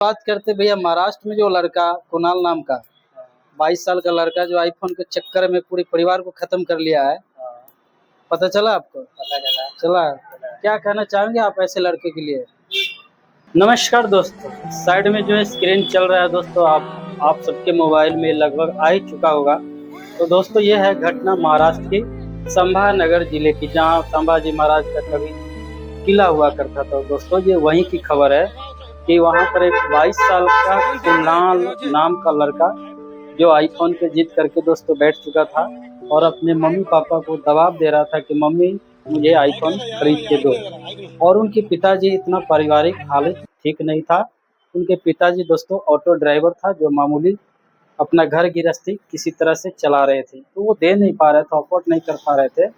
बात करते भैया महाराष्ट्र में जो लड़का कुणाल नाम का 22 साल का लड़का जो आईफोन के चक्कर में पूरे परिवार को खत्म कर लिया है। पता चला आपको? पता चला। चला। क्या कहना चाहेंगे आप ऐसे लड़के के लिए? नमस्कार दोस्तों, साइड में जो है स्क्रीन चल रहा है दोस्तों, आप सबके मोबाइल में लगभग आ ही चुका होगा। तो दोस्तों ये है घटना महाराष्ट्र की संभानगर जिले की, जहां संभाजी महाराज का कभी किला हुआ करता था। दोस्तों ये वहीं की खबर है कि वहां पर एक 22 साल का कुणाल नाम का लड़का जो आईफोन पे जिद करके दोस्तों बैठ चुका था और अपने मम्मी पापा को दबाव दे रहा था कि मम्मी मुझे आईफोन खरीद के दो। और उनके पिताजी, इतना पारिवारिक हालत ठीक नहीं था। उनके पिताजी दोस्तों ऑटो ड्राइवर था, जो मामूली अपना घर गृहस्थी किसी तरह से चला रहे थे, तो वो दे नहीं पा रहे थे, अफोर्ड नहीं कर पा रहे थे।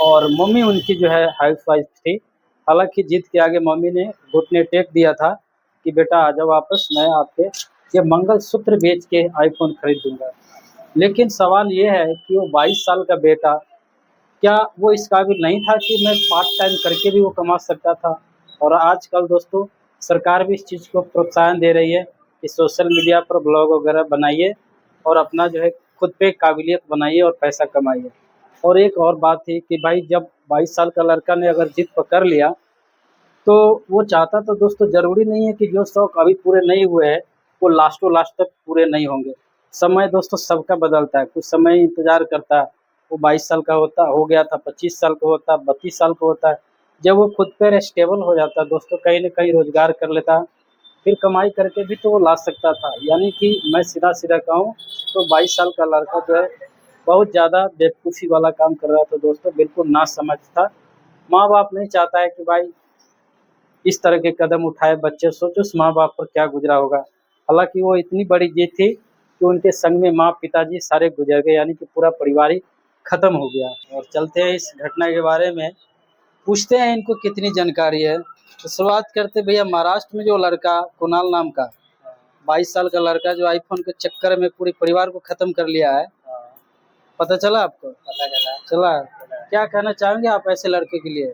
और मम्मी उनकी जो है हाउस वाइफ थी। हालांकि जिद के आगे मम्मी ने घुटने टेक दिया था कि बेटा आ जाओ वापस, मैं आपके ये मंगलसूत्र बेच के आईफोन खरीद दूंगा। लेकिन सवाल ये है कि वो 22 साल का बेटा, क्या वो इस काबिल नहीं था कि मैं पार्ट टाइम करके भी वो कमा सकता था? और आजकल दोस्तों सरकार भी इस चीज़ को प्रोत्साहन दे रही है कि सोशल मीडिया पर ब्लॉग वगैरह बनाइए और अपना जो है खुद पे काबिलियत बनाइए और पैसा कमाइए। और एक और बात थी कि भाई जब 22 साल का लड़का ने अगर जिद पकड़ लिया, तो वो चाहता तो दोस्तों ज़रूरी नहीं है कि जो शौक अभी पूरे नहीं हुए हैं वो लास्टों लास्ट तक पूरे नहीं होंगे। समय दोस्तों सबका बदलता है, कुछ समय इंतज़ार करता है। वो 22 साल का हो गया था, 25 साल का होता है, 32 साल का होता है। जब वो खुद पे स्टेबल हो जाता है दोस्तों, कहीं न कहीं रोज़गार कर लेता है, फिर कमाई करके भी तो वो ला सकता था। यानी कि मैं सीधा-सीधा कहूँ तो 22 साल का लड़का जो है बहुत ज़्यादा बेवकूफ़ी वाला काम कर रहा था दोस्तों, बिल्कुल नासमझ था। माँ-बाप नहीं चाहता है कि भाई इस तरह के कदम उठाए बच्चे, सोचो उस माँ-बाप पर क्या गुज़रा होगा। हालाँकि वो इतनी बड़ी जीत थी कि उनके संग में माँ-पिताजी सारे गुज़र गए, यानी कि पूरा परिवार ही खत्म हो गया। और चलते हैं इस घटना के बारे में, पूछते हैं इनको कितनी जानकारी है। तो शुरुआत करते भैया महाराष्ट्र में जो लड़का कुणाल नाम का 22 साल का लड़का जो आईफोन के चक्कर में पूरे परिवार को खत्म कर लिया है। पता चला आपको? पता चला। चला। क्या कहना चाहेंगे आप ऐसे लड़के के लिए?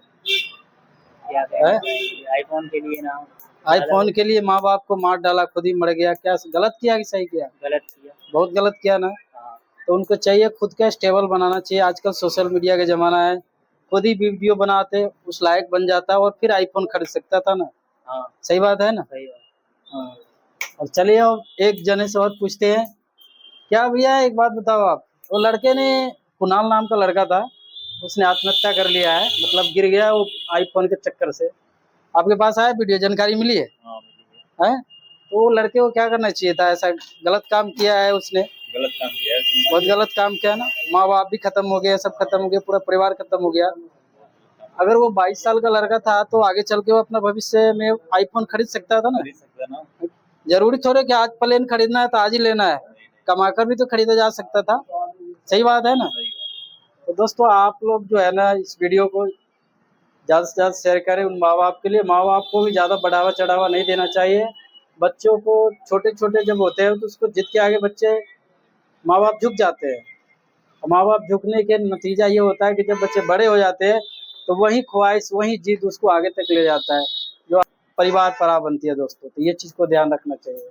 क्या आईफोन के लिए ना, आईफोन के लिए माँ बाप को मार डाला, खुद ही मर गया। क्या गलत किया कि सही किया? गलत किया। बहुत गलत किया ना। हाँ। तो उनको चाहिए खुद का स्टेबल बनाना चाहिए। आजकल सोशल मीडिया का जमाना है, खुद ही वीडियो बनाते उस लायक बन जाता है और फिर आईफोन खरीद सकता था ना। हाँ। सही बात है ना? सही बात। हाँ। और चलिए अब एक जने से और पूछते हैं। क्या भैया एक बात बताओ आप, वो लड़के ने, कुणाल नाम का लड़का था, उसने आत्महत्या कर लिया है, मतलब गिर गया वो आईफोन के चक्कर से। आपके पास आया वीडियो, जानकारी मिली है? हाँ, हैं? तो वो लड़के को क्या करना चाहिए था? ऐसा गलत काम किया है उसने, गलत काम किया है उसने। बहुत गलत काम किया ना। माँ बाप भी खत्म हो गए, सब खत्म हो गए, पूरा परिवार खत्म हो गया। अगर वो 22 साल का लड़का था तो आगे चल के वो अपना भविष्य में आईफोन खरीद सकता था ना। खरीद सकता ना। जरूरी थोड़े कि आज प्लेन खरीदना है तो आज ही लेना है, कमाकर भी तो खरीदा जा सकता था। सही बात है ना? तो दोस्तों आप लोग जो है ना इस वीडियो को ज़्यादा से ज़्यादा शेयर करें उन माँ बाप के लिए। माँ बाप को भी ज़्यादा बढ़ावा चढ़ावा नहीं देना चाहिए। बच्चों को छोटे छोटे जब होते हैं तो उसको जिद के आगे बच्चे, माँ बाप झुक जाते हैं। और माँ बाप झुकने के नतीजा ये होता है कि जब बच्चे बड़े हो जाते हैं तो वही ख्वाहिश, वही जिद उसको आगे तक ले जाता है, जो परिवार पराया बनती है दोस्तों। तो ये चीज़ को ध्यान रखना चाहिए।